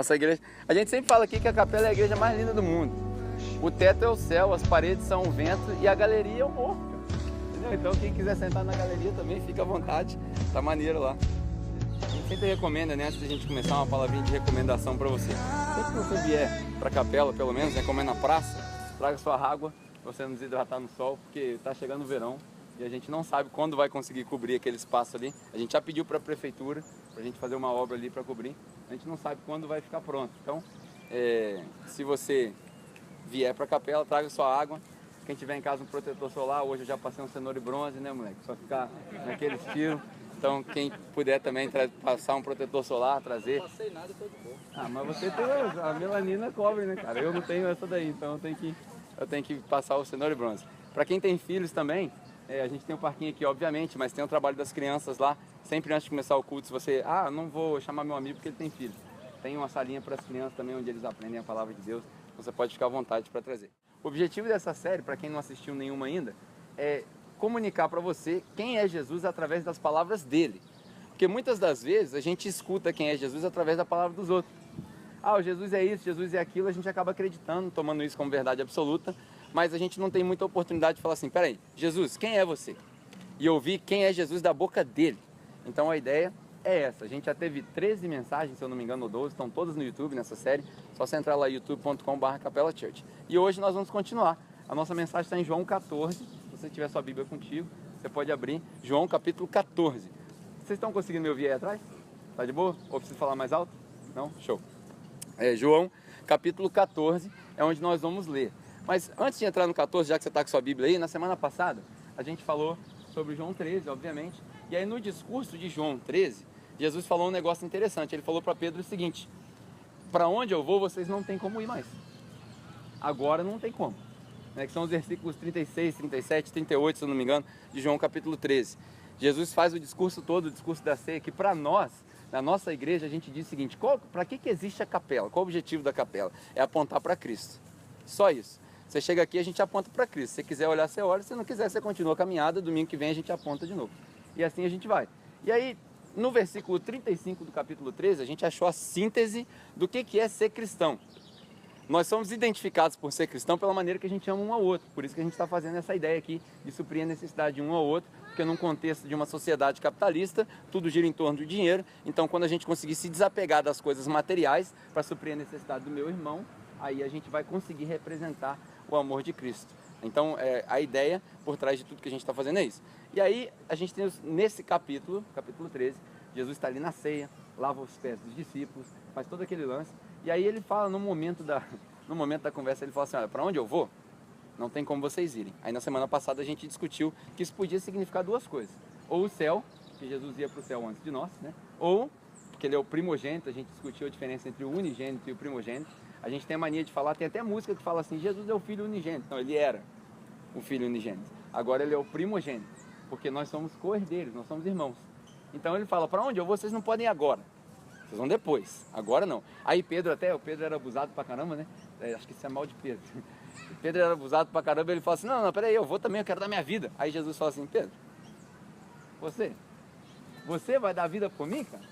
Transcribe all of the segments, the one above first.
Nossa igreja, a gente sempre fala aqui que a capela é a igreja mais linda do mundo. O teto é o céu, as paredes são o vento e a galeria é o morro, entendeu? Então quem quiser sentar na galeria também fica à vontade, tá maneiro lá. A gente sempre recomenda, né, antes da gente começar, uma palavrinha de recomendação para você. Sempre que você vier para a capela, pelo menos, né, comer na praça, traga sua água para você não desidratar no sol, porque tá chegando o verão e a gente não sabe quando vai conseguir cobrir aquele espaço ali. A gente já pediu para a prefeitura para a gente fazer uma obra ali para cobrir. A gente não sabe quando vai ficar pronto. Então, se você vier para a capela, traga sua água. Quem tiver em casa um protetor solar, hoje eu já passei um cenoura e bronze, né, moleque? Só ficar naquele estilo. Então, quem puder também passar um protetor solar, trazer. Não passei nada, tô de boa. Ah, mas você tem a melanina cobre, né, cara? Eu não tenho essa daí, então eu tenho que passar o cenoura e bronze. Para quem tem filhos também, a gente tem um parquinho aqui, obviamente, mas tem o trabalho das crianças lá. Sempre antes de começar o culto, se você... não vou chamar meu amigo porque ele tem filho. Tem uma salinha para as crianças também, onde eles aprendem a palavra de Deus. Você pode ficar à vontade para trazer. O objetivo dessa série, para quem não assistiu nenhuma ainda, é comunicar para você quem é Jesus através das palavras dele. Porque muitas das vezes a gente escuta quem é Jesus através da palavra dos outros. O Jesus é isso, Jesus é aquilo, a gente acaba acreditando, tomando isso como verdade absoluta, mas a gente não tem muita oportunidade de falar assim, peraí, Jesus, quem é você? E ouvir quem é Jesus da boca dele. Então a ideia é essa. A gente já teve 13 mensagens, se eu não me engano, ou 12, estão todas no YouTube nessa série. Só você entrar lá, youtube.com/Capela Church. E hoje nós vamos continuar. A nossa mensagem está em João 14. Se você tiver sua Bíblia contigo, você pode abrir João capítulo 14. Vocês estão conseguindo me ouvir aí atrás? Tá de boa? Ou preciso falar mais alto? Não? Show. João capítulo 14 é onde nós vamos ler. Mas antes de entrar no 14, já que você está com sua Bíblia aí, na semana passada a gente falou sobre João 13, obviamente. E aí no discurso de João 13, Jesus falou um negócio interessante. Ele falou para Pedro o seguinte: para onde eu vou, vocês não tem como ir mais. Agora não tem como. Que são os versículos 36, 37, 38, se eu não me engano, de João capítulo 13. Jesus faz o discurso todo, o discurso da ceia, que para nós, na nossa igreja, a gente diz o seguinte: para que existe a capela? Qual o objetivo da capela? É apontar para Cristo. Só isso. Você chega aqui, a gente aponta para Cristo. Se você quiser olhar, você olha. Se não quiser, você continua a caminhada. Domingo que vem a gente aponta de novo. E assim a gente vai. E aí, no versículo 35 do capítulo 13, a gente achou a síntese do que é ser cristão. Nós somos identificados por ser cristão pela maneira que a gente ama um ao outro. Por isso que a gente está fazendo essa ideia aqui de suprir a necessidade de um ao outro, porque num contexto de uma sociedade capitalista, tudo gira em torno do dinheiro. Então, quando a gente conseguir se desapegar das coisas materiais para suprir a necessidade do meu irmão, aí a gente vai conseguir representar o amor de Cristo. Então, a ideia por trás de tudo que a gente está fazendo é isso. E aí, a gente tem nesse capítulo 13, Jesus está ali na ceia, lava os pés dos discípulos, faz todo aquele lance. E aí ele fala, no momento da conversa, ele fala assim: olha, para onde eu vou, não tem como vocês irem. Aí na semana passada a gente discutiu que isso podia significar duas coisas. Ou o céu, que Jesus ia para o céu antes de nós, né? Ou, porque ele é o primogênito, a gente discutiu a diferença entre o unigênito e o primogênito. A gente tem a mania de falar, tem até música que fala assim: Jesus é o filho unigênito. Não, ele era o filho unigênito. Agora ele é o primogênito, porque nós somos co-herdeiros, nós somos irmãos. Então ele fala: para onde eu vou, vocês não podem ir agora. Vocês vão depois, agora não. Aí o Pedro era abusado pra caramba, né? Acho que isso é mal de Pedro. O Pedro era abusado pra caramba, ele fala assim: não, peraí, eu vou também, eu quero dar minha vida. Aí Jesus fala assim: Pedro, você vai dar vida por mim, cara?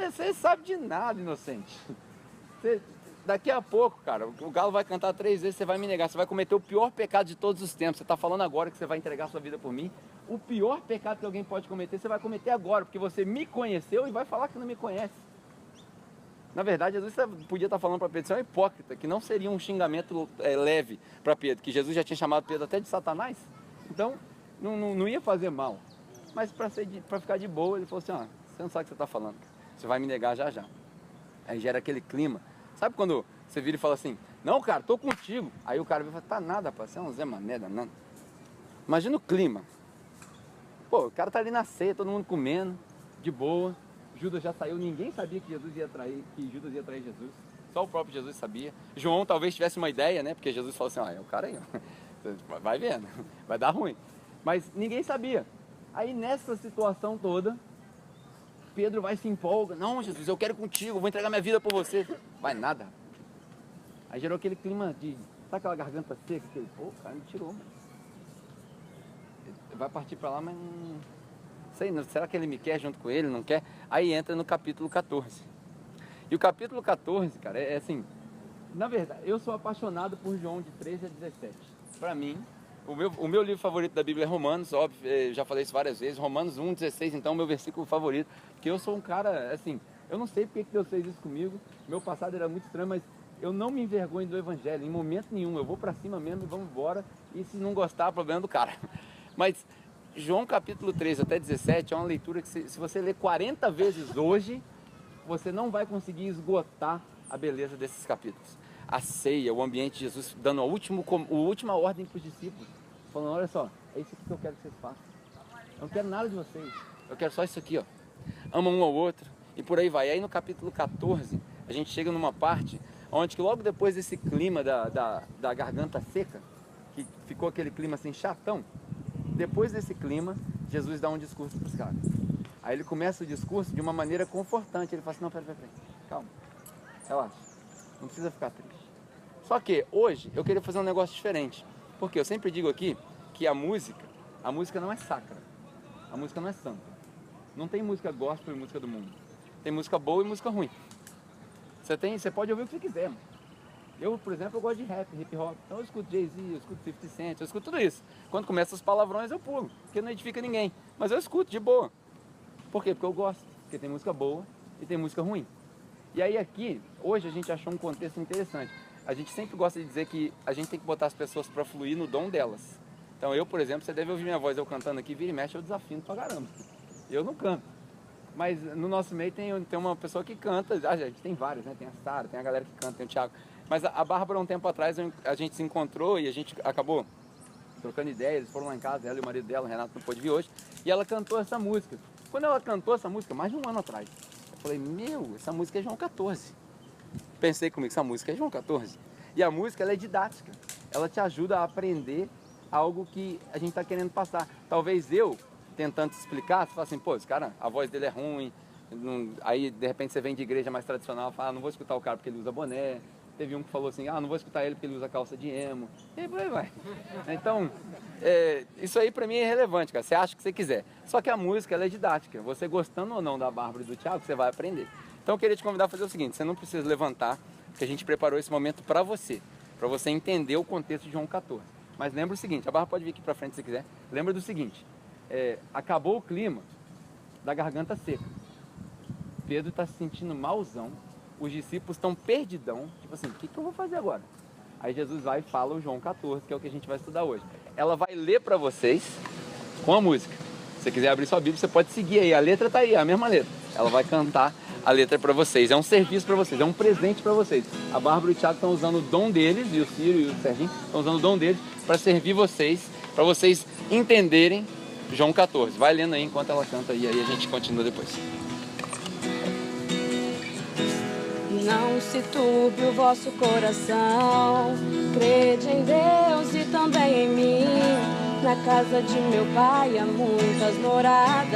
Você sabe de nada, inocente. Daqui a pouco, cara, o galo vai cantar 3 vezes, você vai me negar, você vai cometer o pior pecado de todos os tempos. Você está falando agora que você vai entregar sua vida por mim. O pior pecado que alguém pode cometer, você vai cometer agora, porque você me conheceu e vai falar que não me conhece. Na verdade, Jesus podia estar falando para Pedro: você é um hipócrita, que não seria um xingamento leve para Pedro, que Jesus já tinha chamado Pedro até de Satanás. Então, não ia fazer mal. Mas para ficar de boa, ele falou assim: você não sabe o que você está falando, você vai me negar já já. Aí gera aquele clima. Sabe quando você vira e fala assim: não, cara, tô contigo. Aí o cara vai falar: tá nada, rapaz, você é um Zé Mané danado. Imagina o clima. Pô, o cara tá ali na ceia, todo mundo comendo, de boa. Judas já saiu, ninguém sabia que Judas ia trair Jesus. Só o próprio Jesus sabia. João talvez tivesse uma ideia, né? Porque Jesus falou assim: é o cara aí, ó. Vai vendo, vai dar ruim. Mas ninguém sabia. Aí nessa situação toda, Pedro vai se empolga: não, Jesus, eu quero ir contigo, vou entregar minha vida por você. Vai nada. Aí gerou aquele clima de, sabe aquela garganta seca? Aquele, pô, o cara me tirou, mano. Vai partir para lá, mas não sei, será que ele me quer junto com ele, não quer? Aí entra no capítulo 14. E o capítulo 14, cara, é assim, na verdade, eu sou apaixonado por João de 13 a 17. Para mim, o meu livro favorito da Bíblia é Romanos, óbvio, eu já falei isso várias vezes, Romanos 1,16, então, meu versículo favorito, porque eu sou um cara, assim, eu não sei porque que Deus fez isso comigo, meu passado era muito estranho, mas eu não me envergonho do Evangelho, em momento nenhum, eu vou para cima mesmo e vamos embora, e se não gostar, problema do cara. Mas João capítulo 13 até 17 é uma leitura que se você ler 40 vezes hoje, você não vai conseguir esgotar a beleza desses capítulos. A ceia, o ambiente de Jesus dando a última ordem para os discípulos, falando, olha só, é isso aqui que eu quero que vocês façam. Eu não quero nada de vocês, eu quero só isso aqui, ó. Ama um ao outro, e por aí vai. E aí no capítulo 14, a gente chega numa parte onde que logo depois desse clima da garganta seca, que ficou aquele clima assim chatão, depois desse clima, Jesus dá um discurso para os caras. Aí ele começa o discurso de uma maneira confortante. Ele fala assim, não, peraí, calma, relaxa, não precisa ficar triste. Só que hoje eu queria fazer um negócio diferente. Porque eu sempre digo aqui que a música não é sacra. A música não é santa. Não tem música gospel e música do mundo. Tem música boa e música ruim. Você pode ouvir o que você quiser, mano. Eu, por exemplo, eu gosto de rap, hip hop. Então eu escuto Jay-Z, eu escuto 50 Cent, eu escuto tudo isso. Quando começa os palavrões eu pulo, porque não edifica ninguém. Mas eu escuto de boa. Por quê? Porque eu gosto. Porque tem música boa e tem música ruim. E aí aqui, hoje a gente achou um contexto interessante. A gente sempre gosta de dizer que a gente tem que botar as pessoas para fluir no dom delas. Então eu, por exemplo, você deve ouvir minha voz eu cantando aqui, vira e mexe, eu desafino pra caramba. Eu não canto. Mas no nosso meio tem uma pessoa que canta, a gente tem várias, né? Tem a Sara, tem a galera que canta, tem o Thiago. Mas a Bárbara, um tempo atrás, a gente se encontrou e a gente acabou trocando ideias, eles foram lá em casa, ela e o marido dela, o Renato não pôde vir hoje, e ela cantou essa música. Quando ela cantou essa música, mais de um ano atrás, eu falei, essa música é João 14. Pensei comigo, essa música é João 14. E a música, ela é didática, ela te ajuda a aprender algo que a gente está querendo passar. Talvez eu, tentando te explicar, você fala assim, pô, esse cara, a voz dele é ruim, aí de repente você vem de igreja mais tradicional, fala, não vou escutar o cara porque ele usa boné. Teve um que falou assim, não vou escutar ele porque ele usa calça de emo. E por aí vai. Então, isso aí pra mim é irrelevante, cara. Você acha o que você quiser. Só que a música, ela é didática. Você gostando ou não da Bárbara e do Thiago, você vai aprender. Então eu queria te convidar a fazer o seguinte, você não precisa levantar, porque a gente preparou esse momento pra você entender o contexto de João 14. Mas lembra o seguinte, a Bárbara pode vir aqui pra frente se quiser. Lembra do seguinte, acabou o clima da garganta seca. Pedro tá se sentindo malzão. Os discípulos estão perdidão, tipo assim, o que eu vou fazer agora? Aí Jesus vai e fala o João 14, que é o que a gente vai estudar hoje. Ela vai ler para vocês com a música. Se você quiser abrir sua Bíblia, você pode seguir aí, a letra tá aí, a mesma letra. Ela vai cantar a letra para vocês, é um serviço para vocês, é um presente para vocês. A Bárbara e o Thiago estão usando o dom deles, e o Ciro e o Serginho estão usando o dom deles para servir vocês, para vocês entenderem João 14. Vai lendo aí enquanto ela canta e aí a gente continua depois. Não se turbe o vosso coração, crede em Deus e também em mim. Na casa de meu pai há muitas moradas.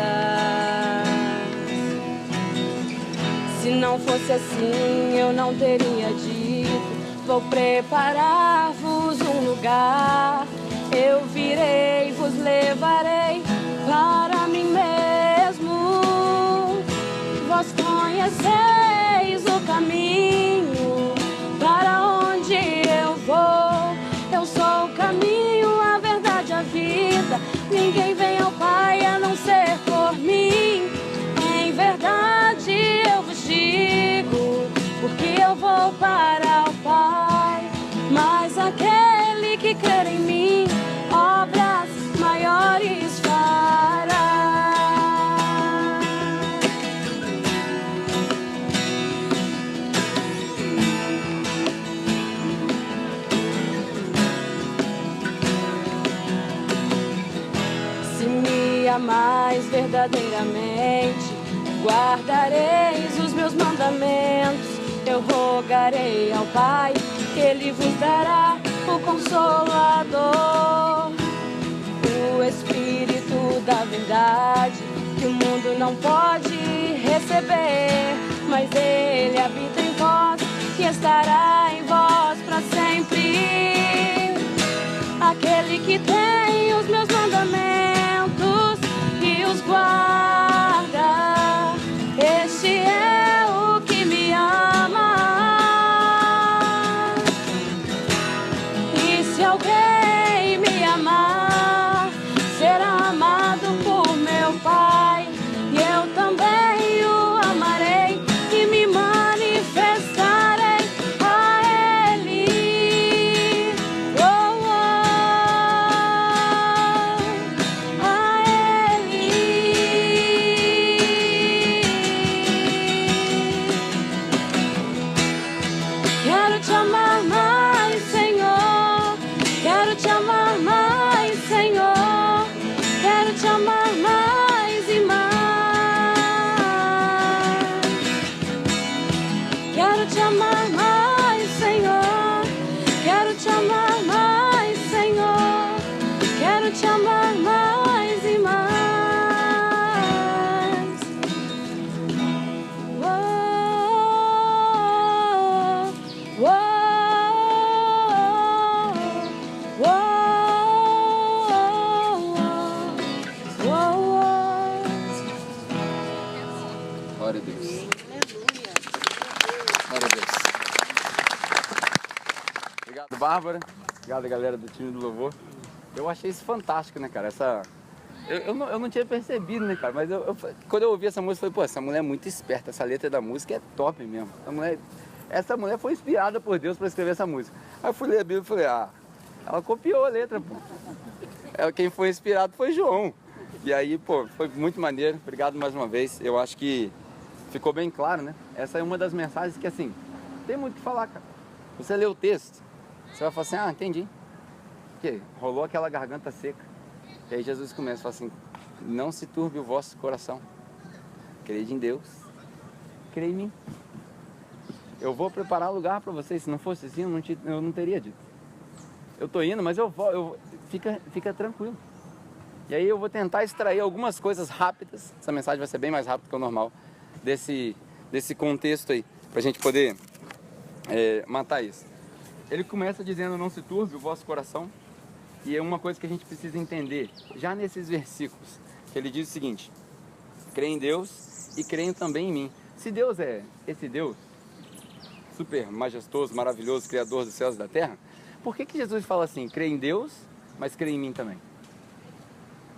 Se não fosse assim eu não teria dito, vou preparar-vos um lugar. Eu virei, vos levarei para mim mesmo. Vós conheceis o caminho para onde eu vou. Eu sou o caminho, a verdade, a vida. Ninguém vem ao Pai a não ser por mim. Em verdade eu vos digo, porque eu vou para o Pai. Mas aquele que crer em mim, obras maiores fará. Mais verdadeiramente guardareis os meus mandamentos. Eu rogarei ao Pai que Ele vos dará o Consolador, o Espírito da verdade, que o mundo não pode receber, mas Ele habita em vós e estará em vós para sempre. Aquele que tem os meus mandamentos e os guarda, este é o que me ama. amar mais, Senhor. Quero te amar mais, Senhor. Quero te amar mais e mais. Glória a Deus. Glória a Deus. Obrigado, Bárbara. Obrigado, galera do time do louvor. Eu achei isso fantástico, né, cara? Eu não tinha percebido, né, cara? Mas quando eu ouvi essa música, eu falei, pô, essa mulher é muito esperta. Essa letra da música é top mesmo. Essa mulher foi inspirada por Deus para escrever essa música. Aí eu fui ler a Bíblia e falei, ela copiou a letra, pô. Quem foi inspirado foi João. E aí, pô, foi muito maneiro. Obrigado mais uma vez. Eu acho que ficou bem claro, né? Essa é uma das mensagens que, assim, tem muito o que falar, cara. Você lê o texto, você vai falar assim, entendi. Porque rolou aquela garganta seca. E aí Jesus começa a falar assim, não se turbe o vosso coração. Crede em Deus. Creia em mim. Eu vou preparar lugar para vocês. Se não fosse assim, eu não teria dito. Eu tô indo, mas eu vou. Fica tranquilo. E aí eu vou tentar extrair algumas coisas rápidas. Essa mensagem vai ser bem mais rápida que o normal. Desse contexto aí. Pra gente poder matar isso. Ele começa dizendo, não se turbe o vosso coração. E é uma coisa que a gente precisa entender. Já nesses versículos. Que ele diz o seguinte. Creio em Deus e creio também em mim. Se Deus é esse Deus super majestoso, maravilhoso, criador dos céus e da terra, por que Jesus fala assim, crê em Deus, mas crê em mim também?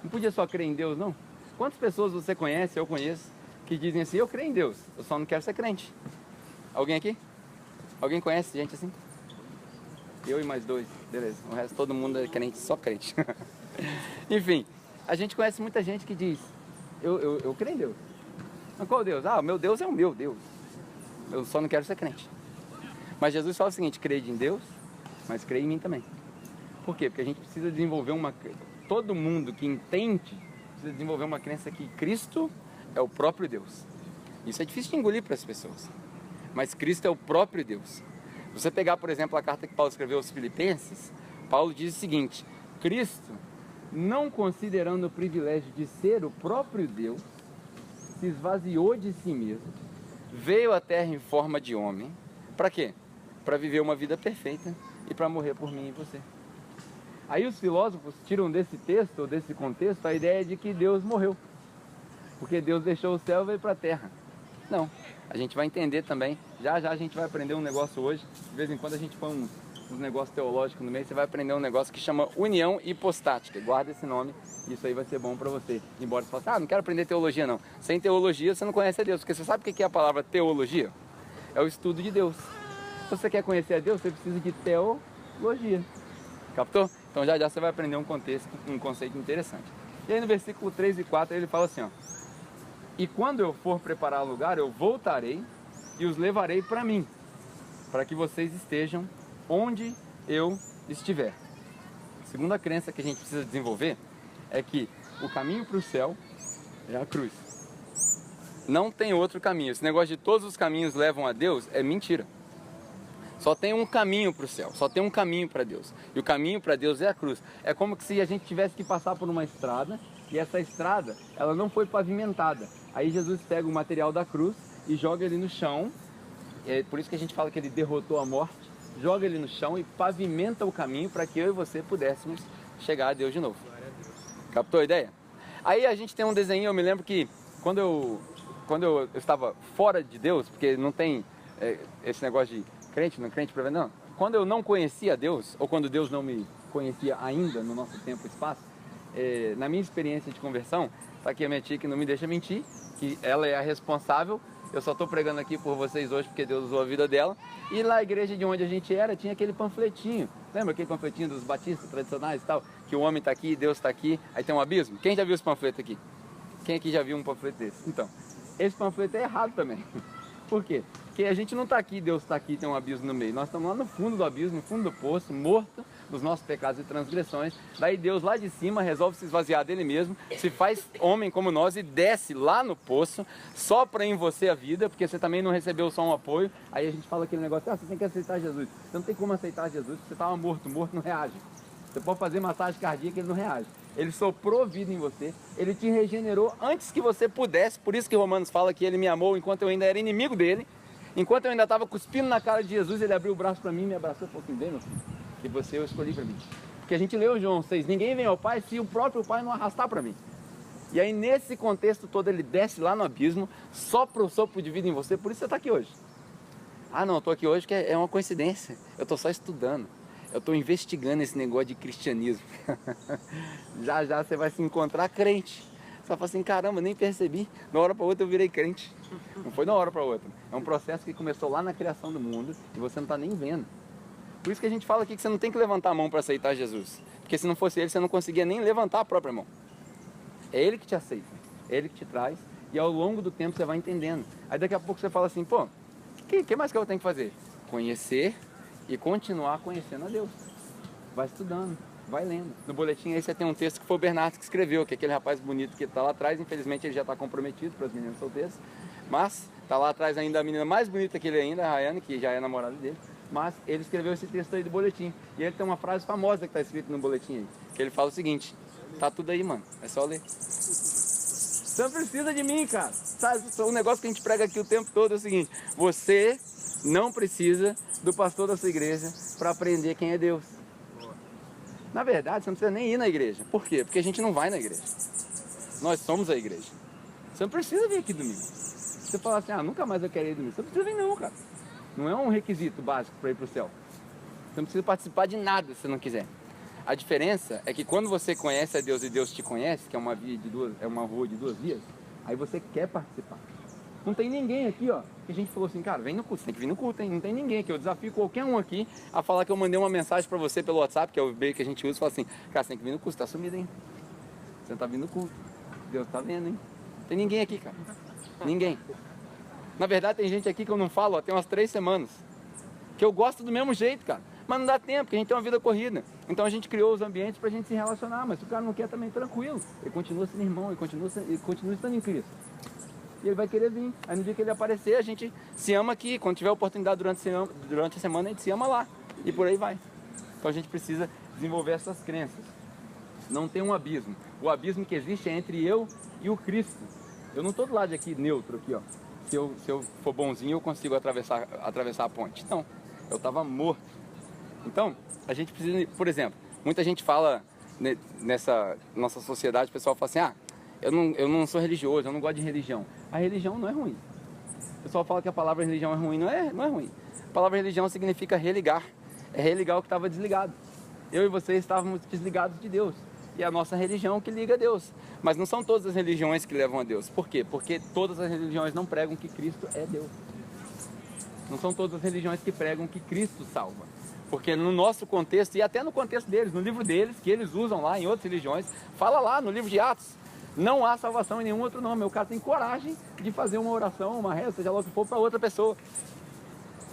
Não podia só crer em Deus, não? Quantas pessoas você conhece, eu conheço, que dizem assim, eu creio em Deus, eu só não quero ser crente? Alguém aqui? Alguém conhece gente assim? Eu e mais dois, beleza. O resto, todo mundo é crente, só crente. Enfim, a gente conhece muita gente que diz, eu creio em Deus. Mas qual Deus? O meu Deus é o meu Deus. Eu só não quero ser crente. Mas Jesus fala o seguinte, creio em Deus, mas creio em mim também. Por quê? Porque a gente precisa desenvolver todo mundo que entende, precisa desenvolver uma crença que Cristo é o próprio Deus. Isso é difícil de engolir para as pessoas. Mas Cristo é o próprio Deus. Se você pegar, por exemplo, a carta que Paulo escreveu aos Filipenses, Paulo diz o seguinte, Cristo, não considerando o privilégio de ser o próprio Deus, se esvaziou de si mesmo, veio à terra em forma de homem. Para quê? Para viver uma vida perfeita e para morrer por mim e você. Aí os filósofos tiram desse texto, ou desse contexto, a ideia de que Deus morreu. Porque Deus deixou o céu e veio para a terra. Não, a gente vai entender também. Já a gente vai aprender um negócio hoje. De vez em quando a gente põe uns negócios teológicos no meio. Você vai aprender um negócio que chama união hipostática. Guarda esse nome, isso aí vai ser bom para você. Embora você fale, não quero aprender teologia não. Sem teologia você não conhece a Deus. Porque você sabe o que é a palavra teologia? É o estudo de Deus. Se você quer conhecer a Deus, você precisa de teologia. Captou? Então já você vai aprender um conceito interessante. E aí no versículo 3 e 4 ele fala assim, ó. E quando eu for preparar lugar, eu voltarei e os levarei para mim, para que vocês estejam onde eu estiver. A segunda crença que a gente precisa desenvolver é que o caminho para o céu é a cruz. Não tem outro caminho. Esse negócio de todos os caminhos levam a Deus é mentira. Só tem um caminho para o céu, só tem um caminho para Deus. E o caminho para Deus é a cruz. É como se a gente tivesse que passar por uma estrada e essa estrada, ela não foi pavimentada. Aí Jesus pega o material da cruz e joga ele no chão. É por isso que a gente fala que ele derrotou a morte. Joga ele no chão e pavimenta o caminho para que eu e você pudéssemos chegar a Deus de novo. Captou a ideia? Aí a gente tem um desenho, eu me lembro que quando eu estava fora de Deus, porque não tem esse negócio de crente, não crente, não. Quando eu não conhecia Deus, ou quando Deus não me conhecia ainda no nosso tempo e espaço, na minha experiência de conversão, tá aqui a minha tia que não me deixa mentir, que ela é a responsável, eu só estou pregando aqui por vocês hoje porque Deus usou a vida dela, e lá na igreja de onde a gente era, tinha aquele panfletinho, lembra aquele panfletinho dos batistas tradicionais e tal, que o homem está aqui, Deus está aqui, aí tem um abismo? Quem já viu esse panfleto aqui? Quem aqui já viu um panfleto desse? Então, esse panfleto é errado também. Por quê? Porque a gente não está aqui, Deus está aqui, tem um abismo no meio. Nós estamos lá no fundo do abismo, no fundo do poço, morto, dos nossos pecados e transgressões. Daí Deus lá de cima resolve se esvaziar dele mesmo, se faz homem como nós e desce lá no poço, sopra em você a vida, porque você também não recebeu só um apoio. Aí a gente fala aquele negócio, você tem que aceitar Jesus. Você não tem como aceitar Jesus, porque você estava morto, morto não reage. Você pode fazer massagem cardíaca, ele não reage. Ele soprou vida em você, ele te regenerou antes que você pudesse, por isso que Romanos fala que ele me amou enquanto eu ainda era inimigo dele, enquanto eu ainda estava cuspindo na cara de Jesus, ele abriu o braço para mim, me abraçou e falou assim, vem meu filho, que você eu escolhi para mim. Porque a gente leu João 6, ninguém vem ao Pai se o próprio Pai não arrastar para mim. E aí nesse contexto todo ele desce lá no abismo, sopra o sopro de vida em você, por isso você está aqui hoje. Ah não, eu estou aqui hoje porque é uma coincidência, eu estou só estudando. Eu estou investigando esse negócio de cristianismo. Já já você vai se encontrar crente. Você vai falar assim, caramba, nem percebi. De uma hora para outra eu virei crente. Não foi de uma hora para outra. É um processo que começou lá na criação do mundo e você não está nem vendo. Por isso que a gente fala aqui que você não tem que levantar a mão para aceitar Jesus. Porque se não fosse ele, você não conseguia nem levantar a própria mão. É ele que te aceita. É ele que te traz. E ao longo do tempo você vai entendendo. Aí daqui a pouco você fala assim, pô, o que mais que eu tenho que fazer? Conhecer e continuar conhecendo a Deus. Vai estudando, vai lendo. No boletim aí você tem um texto que foi o Bernardo que escreveu, que é aquele rapaz bonito que está lá atrás, infelizmente ele já está comprometido para as meninas solteiras, mas está lá atrás ainda a menina mais bonita que ele ainda, a Rayane, que já é namorada dele, mas ele escreveu esse texto aí do boletim. E ele tem uma frase famosa que está escrita no boletim aí, que ele fala o seguinte, tá tudo aí, mano, é só ler. Você não precisa de mim, cara. Sabe, o negócio que a gente prega aqui o tempo todo é o seguinte, você não precisa do pastor da sua igreja para aprender quem é Deus. Na verdade, você não precisa nem ir na igreja. Por quê? Porque a gente não vai na igreja. Nós somos a igreja. Você não precisa vir aqui domingo. Você fala assim, nunca mais eu quero ir domingo. Você não precisa vir não, cara. Não é um requisito básico para ir para o céu. Você não precisa participar de nada se não quiser. A diferença é que quando você conhece a Deus e Deus te conhece, que é uma rua de duas vias, aí você quer participar. Não tem ninguém aqui, ó, que a gente falou assim, cara, vem no culto, você tem que vir no culto, hein? Não tem ninguém aqui. Eu desafio qualquer um aqui a falar que eu mandei uma mensagem pra você pelo WhatsApp, que é o e-mail que a gente usa, e fala assim, cara, você tem que vir no culto, você tá sumido, hein? Você não tá vindo no culto. Deus tá vendo, hein? Não tem ninguém aqui, cara. Ninguém. Na verdade, tem gente aqui que eu não falo, ó, tem umas 3 semanas. Que eu gosto do mesmo jeito, cara. Mas não dá tempo, porque a gente tem uma vida corrida. Então a gente criou os ambientes pra gente se relacionar, mas se o cara não quer também, tranquilo. Ele continua sendo irmão, ele continua estando em Cristo. E ele vai querer vir. Aí no dia que ele aparecer, a gente se ama aqui. Quando tiver oportunidade durante a semana, a gente se ama lá. E por aí vai. Então a gente precisa desenvolver essas crenças. Não tem um abismo. O abismo que existe é entre eu e o Cristo. Eu não estou do lado aqui neutro, aqui, ó. Se eu for bonzinho, eu consigo atravessar a ponte. Não. Eu estava morto. Então, a gente precisa, por exemplo, muita gente fala nessa nossa sociedade, o pessoal fala assim, eu não sou religioso, eu não gosto de religião. A religião não é ruim. O pessoal fala que a palavra religião é ruim, não é ruim. A palavra religião significa religar. É religar o que estava desligado. Eu e você estávamos desligados de Deus. E é a nossa religião que liga a Deus. Mas não são todas as religiões que levam a Deus. Por quê? Porque todas as religiões não pregam que Cristo é Deus. Não são todas as religiões que pregam que Cristo salva. Porque no nosso contexto, e até no contexto deles, no livro deles, que eles usam lá em outras religiões, fala lá no livro de Atos, não há salvação em nenhum outro nome. O cara tem coragem de fazer uma oração, uma reza, seja lá o que for, para outra pessoa.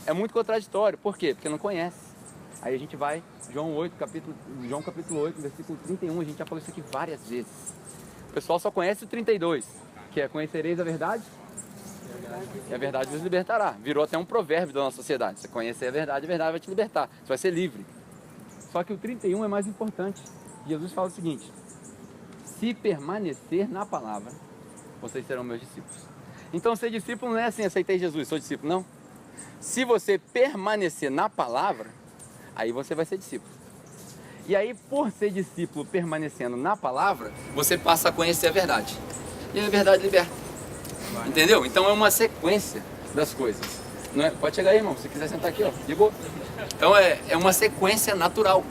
É muito contraditório. Por quê? Porque não conhece. Aí a gente vai, João capítulo 8, versículo 31, a gente já falou isso aqui várias vezes. O pessoal só conhece o 32, que é conhecereis a verdade, e a verdade vos libertará. Virou até um provérbio da nossa sociedade. Você conhecer a verdade vai te libertar. Você vai ser livre. Só que o 31 é mais importante. Jesus fala o seguinte: se permanecer na palavra, vocês serão meus discípulos. Então ser discípulo não é assim, aceitei Jesus, sou discípulo, não. Se você permanecer na palavra, aí você vai ser discípulo. E aí, por ser discípulo permanecendo na palavra, você passa a conhecer a verdade. E a verdade liberta. Entendeu? Então é uma sequência das coisas. Não é? Pode chegar aí, irmão, se quiser sentar aqui, ó, de boa. Então é uma sequência natural.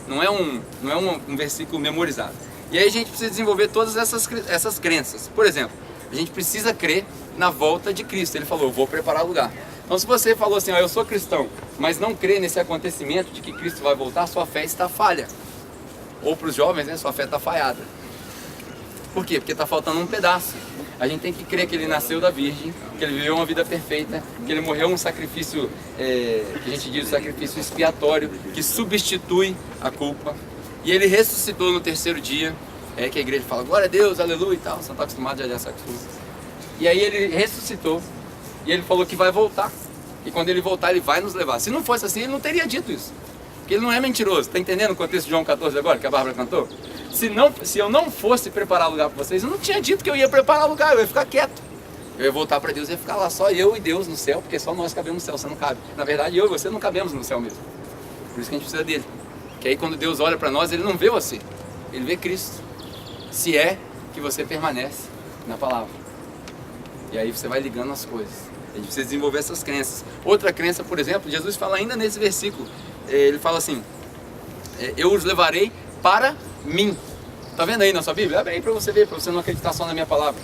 Não é um versículo memorizado. E aí a gente precisa desenvolver todas essas crenças. Por exemplo, a gente precisa crer na volta de Cristo. Ele falou, eu vou preparar lugar. Então se você falou assim, eu sou cristão, mas não crê nesse acontecimento de que Cristo vai voltar, sua fé está falha. Ou para os jovens, né, sua fé está falhada. Por quê? Porque está faltando um pedaço. A gente tem que crer que ele nasceu da Virgem, que ele viveu uma vida perfeita, que ele morreu um sacrifício, que a gente diz, um sacrifício expiatório, que substitui a culpa. E ele ressuscitou no terceiro dia, que a igreja fala, glória a Deus, aleluia e tal, você não está acostumado a essa coisa. E aí ele ressuscitou, e ele falou que vai voltar. E quando ele voltar, ele vai nos levar. Se não fosse assim, ele não teria dito isso. Porque ele não é mentiroso. Está entendendo o contexto de João 14 agora, que a Bárbara cantou? Se eu não fosse preparar lugar para vocês, eu não tinha dito que eu ia preparar lugar, eu ia ficar quieto. Eu ia voltar para Deus e ia ficar lá, só eu e Deus no céu, porque só nós cabemos no céu, você não cabe. Na verdade, eu e você não cabemos no céu mesmo. Por isso que a gente precisa dele. Que aí quando Deus olha para nós, ele não vê você, ele vê Cristo. Se é que você permanece na palavra. E aí você vai ligando as coisas. A gente precisa desenvolver essas crenças. Outra crença, por exemplo, Jesus fala ainda nesse versículo, ele fala assim, eu os levarei para mim. Tá vendo aí na sua Bíblia? Abre aí para você ver, para você não acreditar só na minha palavra.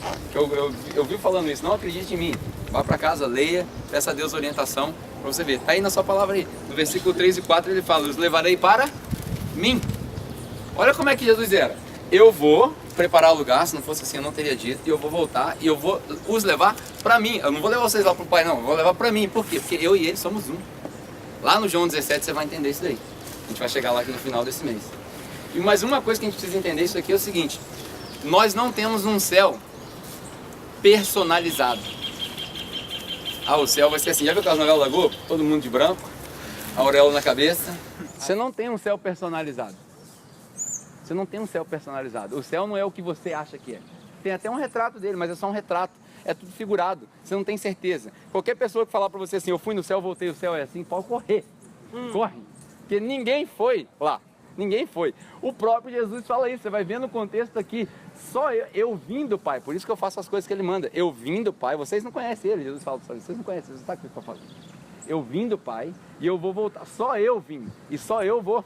Eu vivo falando isso, não acredite em mim. Vá para casa, leia, peça a Deus orientação para você ver. Tá aí na sua palavra aí. No versículo 3 e 4 ele fala, os levarei para mim. Olha como é que Jesus era. Eu vou preparar o lugar, se não fosse assim eu não teria dito, e eu vou voltar e eu vou os levar para mim. Eu não vou levar vocês lá para o Pai não, eu vou levar para mim. Por quê? Porque eu e ele somos um. Lá no João 17 você vai entender isso daí. A gente vai chegar lá aqui no final desse mês. E mais uma coisa que a gente precisa entender isso aqui é o seguinte, nós não temos um céu personalizado. O céu vai ser assim, já viu aquelas novelas da Globo? Todo mundo de branco, a auréola na cabeça. Você não tem um céu personalizado. Você não tem um céu personalizado. O céu não é o que você acha que é. Tem até um retrato dele, mas é só um retrato. É tudo figurado. Você não tem certeza. Qualquer pessoa que falar pra você assim, eu fui no céu, voltei, o céu é assim, pode correr. Corre. Porque ninguém foi lá. Ninguém foi. O próprio Jesus fala isso. Você vai ver no contexto aqui. Só eu vim do Pai. Por isso que eu faço as coisas que ele manda. Eu vim do Pai. Vocês não conhecem ele. Jesus fala pra vocês não conhecem. Você sabe o que eu falo. Eu vim do Pai e eu vou voltar. Só eu vim. E só eu vou.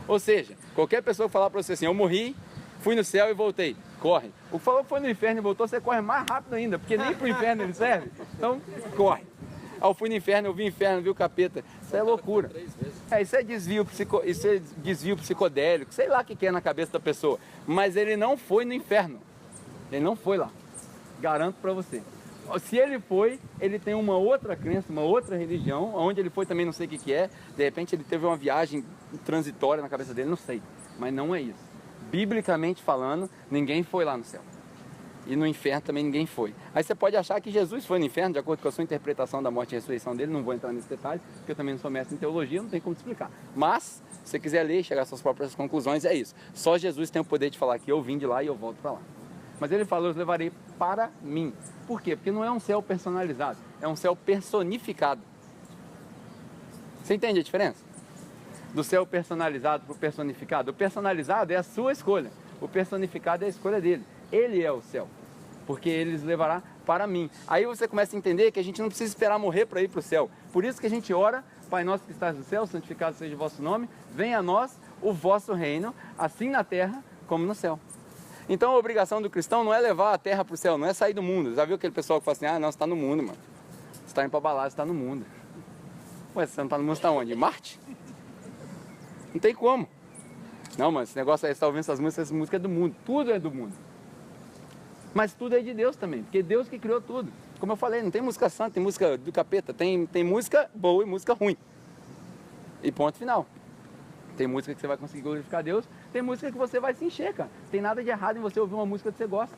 Ou seja, qualquer pessoa que falar pra você assim, eu morri, fui no céu e voltei. Corre. O que falou que foi no inferno e voltou, você corre mais rápido ainda, porque nem pro inferno ele serve. Então, corre. Eu fui no inferno, eu vi o inferno, vi o capeta. Isso é loucura. Isso é desvio psicodélico, sei lá o que é na cabeça da pessoa. Mas ele não foi no inferno. Ele não foi lá. Garanto pra você. Se ele foi, ele tem uma outra crença, uma outra religião, onde ele foi também não sei o que é. De repente ele teve uma viagem transitória na cabeça dele, não sei. Mas não é isso. Biblicamente falando, ninguém foi lá no céu. E no inferno também ninguém foi. Aí você pode achar que Jesus foi no inferno, de acordo com a sua interpretação da morte e ressurreição dele. Não vou entrar nesse detalhe, porque eu também não sou mestre em teologia, não tem como te explicar. Mas, se você quiser ler e chegar às suas próprias conclusões, é isso. Só Jesus tem o poder de falar que eu vim de lá e eu volto para lá. Mas ele falou, eu os levarei para mim. Por quê? Porque não é um céu personalizado, é um céu personificado. Você entende a diferença? Do céu personalizado para o personificado. O personalizado é a sua escolha, o personificado é a escolha dele. Ele é o céu, porque ele os levará para mim. Aí você começa a entender que a gente não precisa esperar morrer para ir para o céu. Por isso que a gente ora, Pai nosso que estás no céu, santificado seja o vosso nome, venha a nós o vosso reino, assim na terra como no céu. Então a obrigação do cristão não é levar a terra para o céu, não é sair do mundo. Já viu aquele pessoal que fala assim, não, você está no mundo, mano. Você está indo para balada, você está no mundo. Ué, você não está no mundo, você está onde? Em Marte? Não tem como. Não, mano, esse negócio aí, você está ouvindo essa música é do mundo. Tudo é do mundo. Mas tudo é de Deus também, porque Deus que criou tudo. Como eu falei, não tem música santa, tem música do capeta, tem música boa e música ruim. E ponto final. Tem música que você vai conseguir glorificar Deus, tem música que você vai se encher, cara. Tem nada de errado em você ouvir uma música que você gosta.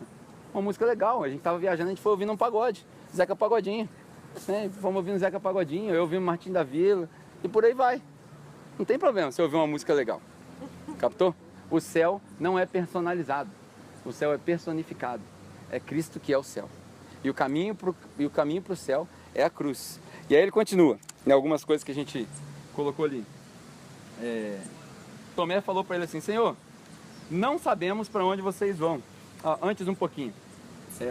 Uma música legal. A gente tava viajando, a gente foi ouvindo um pagode, Zeca Pagodinho. Né? Fomos ouvindo Zeca Pagodinho, eu ouvi Martim da Vila, e por aí vai. Não tem problema se ouvir uma música legal. Captou? O céu não é personalizado. O céu é personificado. É Cristo que é o céu. E o caminho para o céu é a cruz. E aí ele continua, em algumas coisas que a gente colocou ali. Tomé falou para ele assim, Senhor, não sabemos para onde vocês vão. Antes um pouquinho,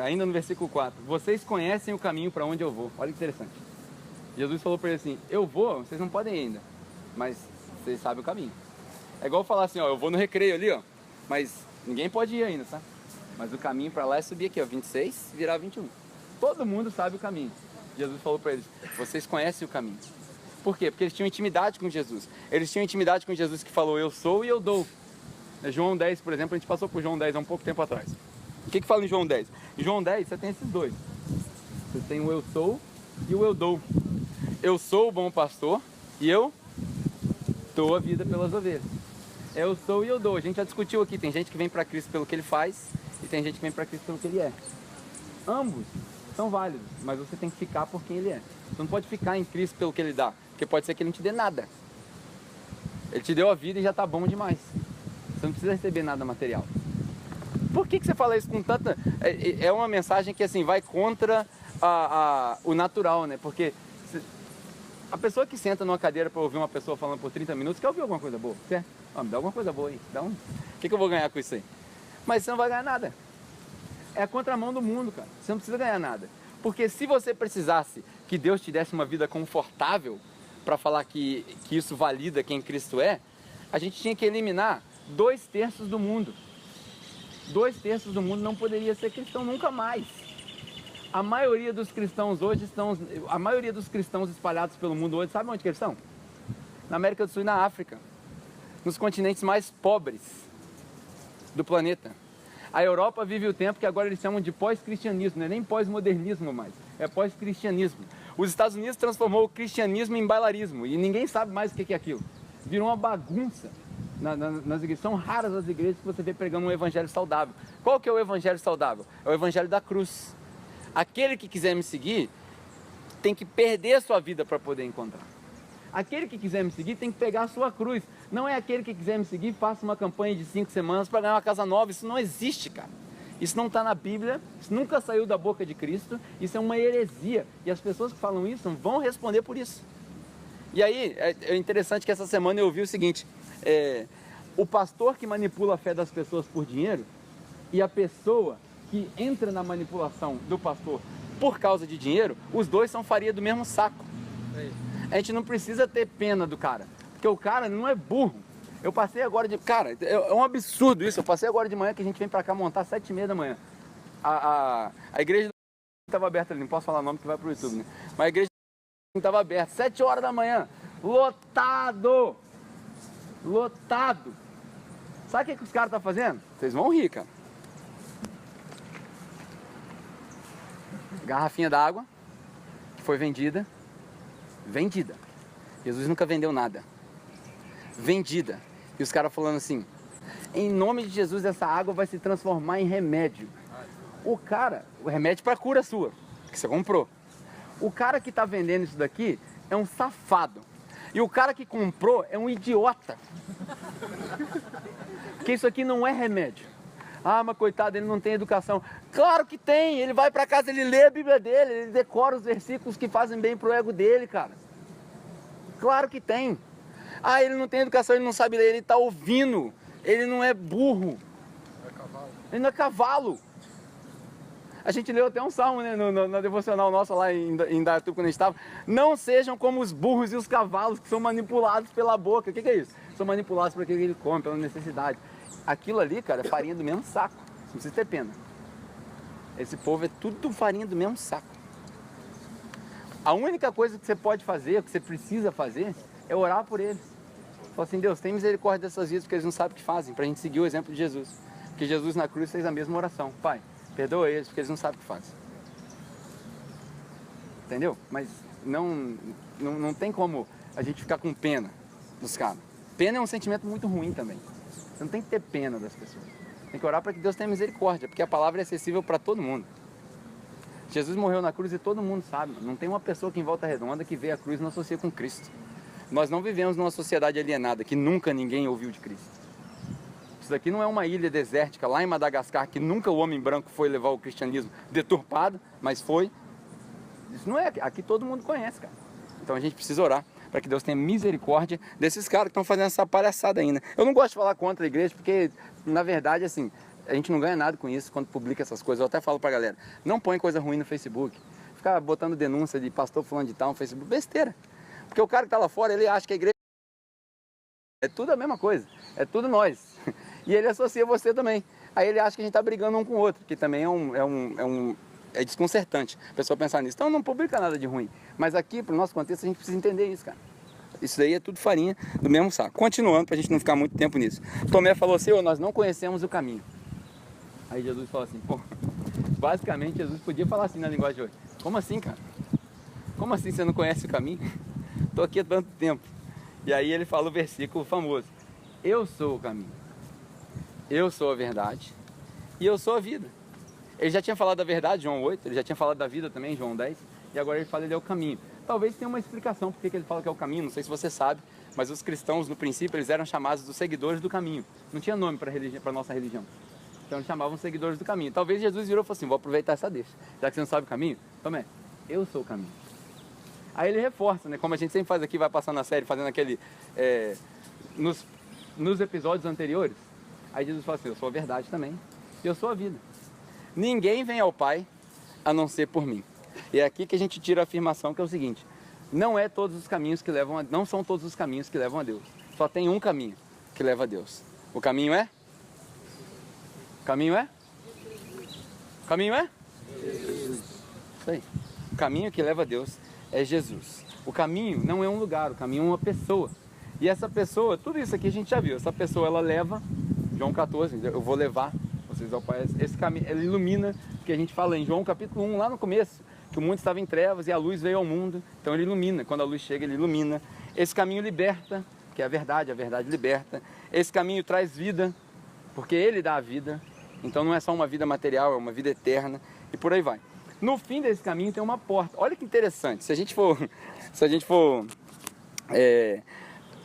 ainda no versículo 4, vocês conhecem o caminho para onde eu vou. Olha que interessante. Jesus falou para ele assim, eu vou, vocês não podem ir ainda, mas vocês sabem o caminho. É igual falar assim, eu vou no recreio ali, mas ninguém pode ir ainda, tá? Mas o caminho para lá é subir aqui, 26, virar 21. Todo mundo sabe o caminho. Jesus falou para eles, vocês conhecem o caminho. Por quê? Porque eles tinham intimidade com Jesus. Eles tinham intimidade com Jesus que falou, eu sou e eu dou. João 10, por exemplo, a gente passou por João 10 há um pouco tempo atrás. O que fala em João 10? Em João 10 você tem esses dois. Você tem o eu sou e o eu dou. Eu sou o bom pastor e eu dou a vida pelas ovelhas. Eu sou e eu dou. A gente já discutiu aqui, tem gente que vem para Cristo pelo que ele faz e tem gente que vem para Cristo pelo que ele é. Ambos são válidos, mas você tem que ficar por quem ele é. Você não pode ficar em Cristo pelo que ele dá, porque pode ser que ele não te dê nada. Ele te deu a vida e já está bom demais. Você não precisa receber nada material. Por que você fala isso com tanta... É uma mensagem que assim, vai contra o natural, né? Porque a pessoa que senta numa cadeira para ouvir uma pessoa falando por 30 minutos quer ouvir alguma coisa boa, certo? Me dá alguma coisa boa aí. O que eu vou ganhar com isso aí? Mas você não vai ganhar nada. É a contramão do mundo, cara. Você não precisa ganhar nada. Porque se você precisasse que Deus te desse uma vida confortável para falar que isso valida quem Cristo é, a gente tinha que eliminar 2/3 do mundo. 2/3 do mundo não poderia ser cristão nunca mais. A maioria dos cristãos hoje a maioria dos cristãos espalhados pelo mundo hoje, sabe onde que eles estão? Na América do Sul e na África. Nos continentes mais pobres do planeta. A Europa vive o tempo que agora eles chamam de pós-cristianismo, não é nem pós-modernismo mais, é pós-cristianismo. Os Estados Unidos transformou o cristianismo em bailarismo e ninguém sabe mais o que é aquilo. Virou uma bagunça nas igrejas. São raras as igrejas que você vê pregando um evangelho saudável. Qual que é o evangelho saudável? É o evangelho da cruz. Aquele que quiser me seguir tem que perder a sua vida para poder encontrar. Aquele que quiser me seguir tem que pegar a sua cruz. Não é aquele que quiser me seguir, faça uma campanha de 5 semanas para ganhar uma casa nova. Isso não existe, cara. Isso não está na Bíblia, isso nunca saiu da boca de Cristo, isso é uma heresia. E as pessoas que falam isso vão responder por isso. E aí, é interessante que essa semana eu ouvi o seguinte, o pastor que manipula a fé das pessoas por dinheiro e a pessoa que entra na manipulação do pastor por causa de dinheiro, os dois são farinha do mesmo saco. A gente não precisa ter pena do cara, porque o cara não é burro. Eu passei agora de... Cara, é um absurdo isso. Eu passei agora de manhã que a gente vem pra cá montar às 7h30 da manhã. A igreja estava aberta ali, não posso falar o nome que vai pro YouTube, né? Mas a igreja estava aberta, 7 horas da manhã, lotado! Lotado! Sabe o que os caras estão fazendo? Vocês vão rir, cara. Garrafinha d'água, que foi vendida. Jesus nunca vendeu nada. Vendida. E os caras falando assim, em nome de Jesus essa água vai se transformar em remédio. O remédio para cura sua, que você comprou. O cara que está vendendo isso daqui é um safado. E o cara que comprou é um idiota. Porque isso aqui não é remédio. Ah, mas coitado, ele não tem educação. Claro que tem, ele vai para casa, ele lê a Bíblia dele, ele decora os versículos que fazem bem pro ego dele, cara. Claro que tem. Ah, ele não tem educação, ele não sabe ler, ele está ouvindo. Ele não é burro. Ele não é cavalo. A gente leu até um salmo, né, na devocional nossa lá em Datuba, quando a gente estava. Não sejam como os burros e os cavalos que são manipulados pela boca. O que é isso? São manipulados por aquilo que ele come, pela necessidade. Aquilo ali, cara, é farinha do mesmo saco. Você não precisa ter pena. Esse povo é tudo farinha do mesmo saco. A única coisa que você pode fazer, que você precisa fazer, é orar por eles. Fala assim, Deus, tem misericórdia dessas vidas, porque eles não sabem o que fazem, para a gente seguir o exemplo de Jesus. Porque Jesus na cruz fez a mesma oração. Pai, perdoa eles, porque eles não sabem o que fazem. Entendeu? Mas não tem como a gente ficar com pena dos caras. Pena é um sentimento muito ruim também. Você não tem que ter pena das pessoas. Tem que orar para que Deus tenha misericórdia, porque a palavra é acessível para todo mundo. Jesus morreu na cruz e todo mundo sabe. Não tem uma pessoa que em Volta Redonda que vê a cruz e não associa com Cristo. Nós não vivemos numa sociedade alienada, que nunca ninguém ouviu de Cristo. Isso daqui não é uma ilha desértica lá em Madagascar, que nunca o homem branco foi levar o cristianismo deturpado, mas foi. Isso não é, aqui todo mundo conhece, cara. Então a gente precisa orar para que Deus tenha misericórdia desses caras que estão fazendo essa palhaçada ainda. Eu não gosto de falar contra a igreja, porque na verdade, assim, a gente não ganha nada com isso quando publica essas coisas. Eu até falo pra galera, não põe coisa ruim no Facebook. Ficar botando denúncia de pastor fulano de tal no Facebook, besteira. Porque o cara que tá lá fora, ele acha que a igreja é tudo a mesma coisa, é tudo nós. E ele associa você também. Aí ele acha que a gente tá brigando um com o outro, que também é desconcertante a pessoa pensar nisso. Então não publica nada de ruim. Mas aqui, pro nosso contexto, a gente precisa entender isso, cara. Isso daí é tudo farinha do mesmo saco. Continuando, para a gente não ficar muito tempo nisso. Tomé falou, Senhor, nós não conhecemos o caminho. Aí Jesus falou assim, pô, basicamente Jesus podia falar assim na linguagem de hoje. Como assim, cara? Como assim você não conhece o caminho? Estou aqui há tanto tempo. E aí ele fala o versículo famoso. Eu sou o caminho. Eu sou a verdade. E eu sou a vida. Ele já tinha falado da verdade, João 8. Ele já tinha falado da vida também, João 10. E agora ele fala que ele é o caminho. Talvez tenha uma explicação por que ele fala que é o caminho. Não sei se você sabe. Mas os cristãos, no princípio, eles eram chamados dos seguidores do caminho. Não tinha nome para a nossa religião. Então eles chamavam seguidores do caminho. Talvez Jesus virou e falou assim, vou aproveitar essa deixa. Já que você não sabe o caminho, Tomé, eu sou o caminho. Aí ele reforça, né? Como a gente sempre faz aqui, vai passando a série, fazendo aquele... nos episódios anteriores. Aí Jesus fala assim, eu sou a verdade também. E eu sou a vida. Ninguém vem ao Pai a não ser por mim. E é aqui que a gente tira a afirmação que é o seguinte. Não é todos os caminhos que levam a... Não são todos os caminhos que levam a Deus. Só tem um caminho que leva a Deus. O caminho é? O caminho é? O caminho é? Jesus. Isso aí. O caminho que leva a Deus é Jesus. O caminho não é um lugar, o caminho é uma pessoa. E essa pessoa, tudo isso aqui a gente já viu. Essa pessoa, ela leva, João 14, eu vou levar vocês ao Pai. Esse caminho, ela ilumina, que a gente fala em João capítulo 1, lá no começo, que o mundo estava em trevas e a luz veio ao mundo. Então ele ilumina, quando a luz chega, ele ilumina. Esse caminho liberta, que é a verdade liberta. Esse caminho traz vida, porque ele dá a vida. Então não é só uma vida material, é uma vida eterna e por aí vai. No fim desse caminho tem uma porta. Olha que interessante, se a gente for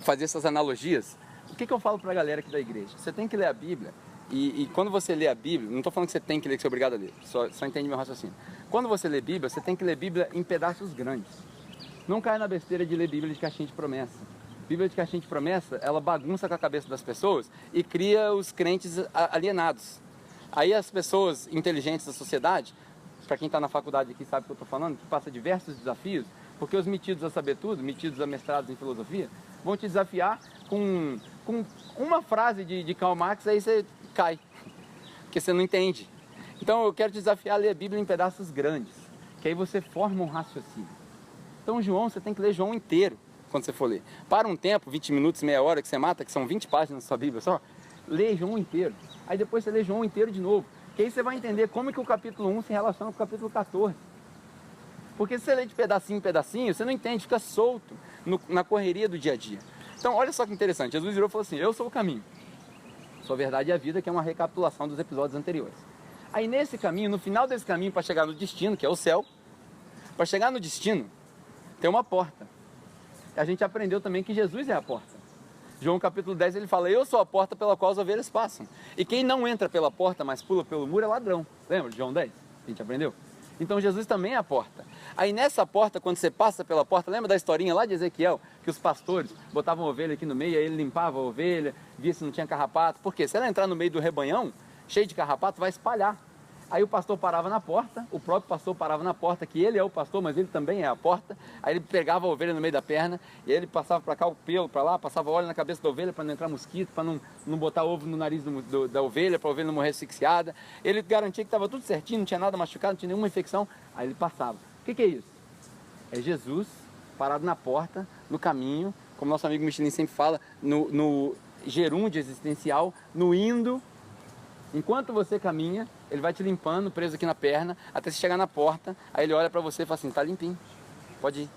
fazer essas analogias, o que eu falo para a galera aqui da igreja? Você tem que ler a Bíblia e quando você lê a Bíblia, não estou falando que você tem que ler, que você é obrigado a ler, só entende meu raciocínio. Quando você lê Bíblia, você tem que ler Bíblia em pedaços grandes. Não cai na besteira de ler Bíblia de caixinha de promessa. Bíblia de caixinha de promessa, ela bagunça com a cabeça das pessoas e cria os crentes alienados. Aí as pessoas inteligentes da sociedade, para quem está na faculdade aqui sabe o que eu estou falando, que passa diversos desafios, porque os metidos a saber tudo, metidos a mestrados em filosofia, vão te desafiar com uma frase de Karl Marx, aí você cai, porque você não entende. Então eu quero te desafiar a ler a Bíblia em pedaços grandes, que aí você forma um raciocínio. Então João, você tem que ler João inteiro, quando você for ler. Para um tempo, 20 minutos, meia hora, que você mata, que são 20 páginas da sua Bíblia só, lê João inteiro. Aí depois você lê João inteiro de novo. Que aí você vai entender como que o capítulo 1 se relaciona com o capítulo 14. Porque se você lê de pedacinho em pedacinho, você não entende, fica solto na correria do dia a dia. Então olha só que interessante, Jesus virou e falou assim, eu sou o caminho. Sua verdade é a vida, que é uma recapitulação dos episódios anteriores. Aí nesse caminho, no final desse caminho, para chegar no destino, que é o céu, para chegar no destino, tem uma porta. A gente aprendeu também que Jesus é a porta. João capítulo 10 ele fala, eu sou a porta pela qual as ovelhas passam. E quem não entra pela porta, mas pula pelo muro é ladrão. Lembra de João 10? A gente aprendeu? Então Jesus também é a porta. Aí nessa porta, quando você passa pela porta, lembra da historinha lá de Ezequiel? Que os pastores botavam a ovelha aqui no meio, aí ele limpava a ovelha, via se não tinha carrapato. Por quê? Se ela entrar no meio do rebanhão, cheio de carrapato, vai espalhar. Aí o pastor parava na porta, o próprio pastor parava na porta, que ele é o pastor, mas ele também é a porta. Aí ele pegava a ovelha no meio da perna, e ele passava para cá o pelo, para lá, passava óleo na cabeça da ovelha para não entrar mosquito, para não botar ovo no nariz da ovelha, para a ovelha não morrer asfixiada. Ele garantia que estava tudo certinho, não tinha nada machucado, não tinha nenhuma infecção. Aí ele passava. O que é isso? É Jesus parado na porta, no caminho, como nosso amigo Michelin sempre fala, no gerúndio existencial, no indo. Enquanto você caminha, ele vai te limpando, preso aqui na perna, até você chegar na porta, aí ele olha para você e fala assim, tá limpinho, pode ir.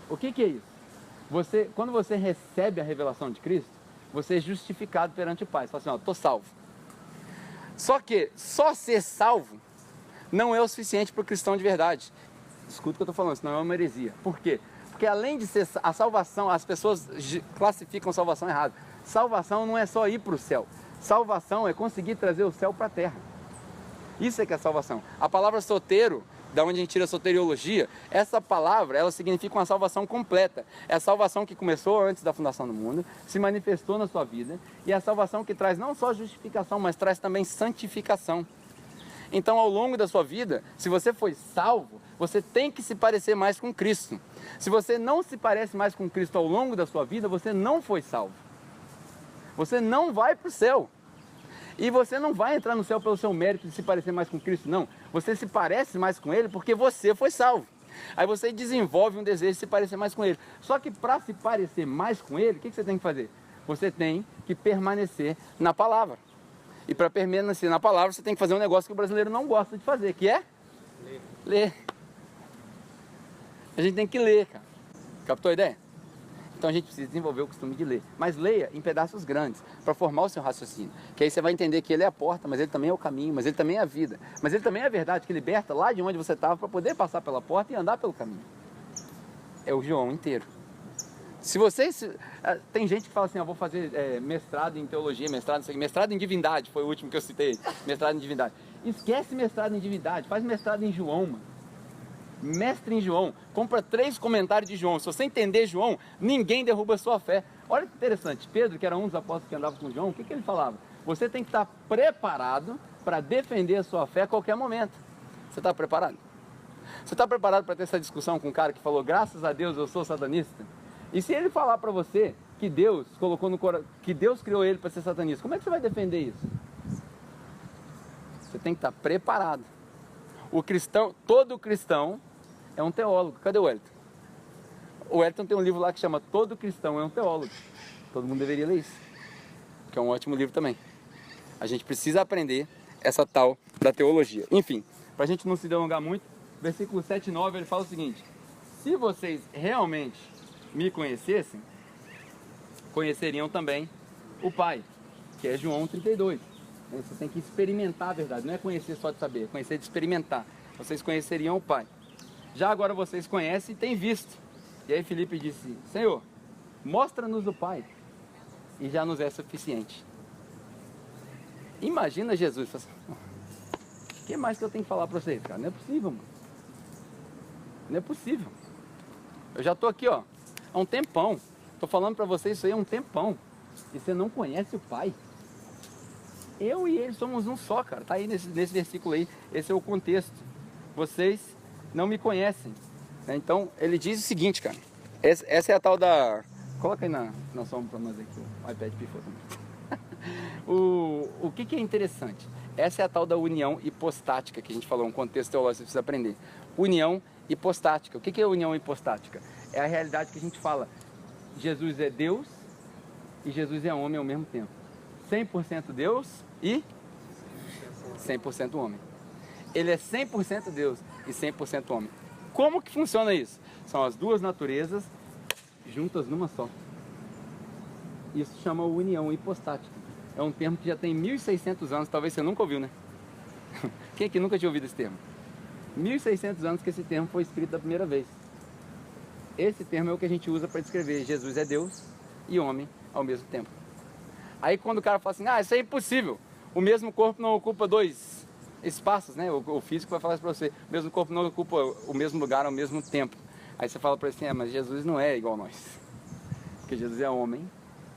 O que é isso? Quando você recebe a revelação de Cristo, você é justificado perante o Pai. Você fala assim, ó, tô salvo. Só que só ser salvo não é o suficiente para o cristão de verdade. Escuta o que eu estou falando, isso não é uma heresia. Por quê? Porque além de ser a salvação, as pessoas classificam salvação errado. Salvação não é só ir para o céu. Salvação é conseguir trazer o céu para a terra. Isso é que é salvação. A palavra soteiro, da onde a gente tira a soteriologia, essa palavra, ela significa uma salvação completa. É a salvação que começou antes da fundação do mundo, se manifestou na sua vida, e é a salvação que traz não só justificação, mas traz também santificação. Então, ao longo da sua vida, se você foi salvo, você tem que se parecer mais com Cristo. Se você não se parece mais com Cristo ao longo da sua vida, você não foi salvo. Você não vai para o céu. E você não vai entrar no céu pelo seu mérito de se parecer mais com Cristo, não. Você se parece mais com Ele porque você foi salvo. Aí você desenvolve um desejo de se parecer mais com ele. Só que para se parecer mais com ele, o que você tem que fazer? Você tem que permanecer na palavra. E para permanecer na palavra, você tem que fazer um negócio que o brasileiro não gosta de fazer, que é? Ler. A gente tem que ler, cara. Captou a ideia? Então a gente precisa desenvolver o costume de ler. Mas leia em pedaços grandes, para formar o seu raciocínio. Que aí você vai entender que ele é a porta, mas ele também é o caminho, mas ele também é a vida. Mas ele também é a verdade que liberta lá de onde você estava para poder passar pela porta e andar pelo caminho. É o João inteiro. Se vocês... Tem gente que fala assim, eu vou fazer mestrado em teologia, mestrado em divindade, foi o último que eu citei, mestrado em divindade. Esquece mestrado em divindade, faz mestrado em João, mano. Mestre em João, compra 3 comentários de João. Se você entender João, ninguém derruba a sua fé. Olha que interessante, Pedro, que era um dos apóstolos que andava com João, o que ele falava? Você tem que estar preparado para defender a sua fé a qualquer momento. Você está preparado? Você está preparado para ter essa discussão com um cara que falou, graças a Deus eu sou satanista? E se ele falar para você que Deus colocou no coração, que Deus criou ele para ser satanista, como é que você vai defender isso? Você tem que estar preparado. O cristão, todo cristão é um teólogo. Cadê o Wellington? O Wellington tem um livro lá que chama Todo Cristão é um Teólogo. Todo mundo deveria ler isso, que é um ótimo livro também. A gente precisa aprender essa tal da teologia. Enfim, para a gente não se delongar muito, versículo 7 e 9 ele fala o seguinte: se vocês realmente me conhecessem, conheceriam também o Pai, que é João 32. Você tem que experimentar a verdade, não é conhecer só de saber, é conhecer de experimentar. Vocês conheceriam o Pai. Já agora vocês conhecem e têm visto. E aí Filipe disse, Senhor, mostra-nos o Pai, e já nos é suficiente. Imagina Jesus, o que mais que eu tenho que falar para vocês, cara? Não é possível, mano. Não é possível. Eu já estou aqui, ó, há um tempão. Estou falando para vocês isso aí há um tempão. E você não conhece o Pai? Eu e ele somos um só, cara. Tá aí nesse versículo aí. Esse é o contexto. Vocês não me conhecem. Então, ele diz o seguinte, cara. Essa é a tal da... Coloca aí na sombra para nós aqui. O iPad pifou também. O que é interessante? Essa é a tal da união hipostática que a gente falou. Um contexto teológico que você precisa aprender. União hipostática. O que é união hipostática? É a realidade que a gente fala. Jesus é Deus e Jesus é homem ao mesmo tempo. 100% Deus e 100% homem. Ele é 100% Deus e 100% homem. Como que funciona isso? São as duas naturezas juntas numa só. Isso chama união hipostática. É um termo que já tem 1.600 anos, talvez você nunca ouviu, né? Quem aqui nunca tinha ouvido esse termo? 1.600 anos que esse termo foi escrito da primeira vez. Esse termo é o que a gente usa para descrever Jesus é Deus e homem ao mesmo tempo. Aí quando o cara fala assim, isso é impossível, o mesmo corpo não ocupa 2 espaços, né? O físico vai falar isso para você, o mesmo corpo não ocupa o mesmo lugar ao mesmo tempo. Aí você fala para ele assim, mas Jesus não é igual a nós, porque Jesus é homem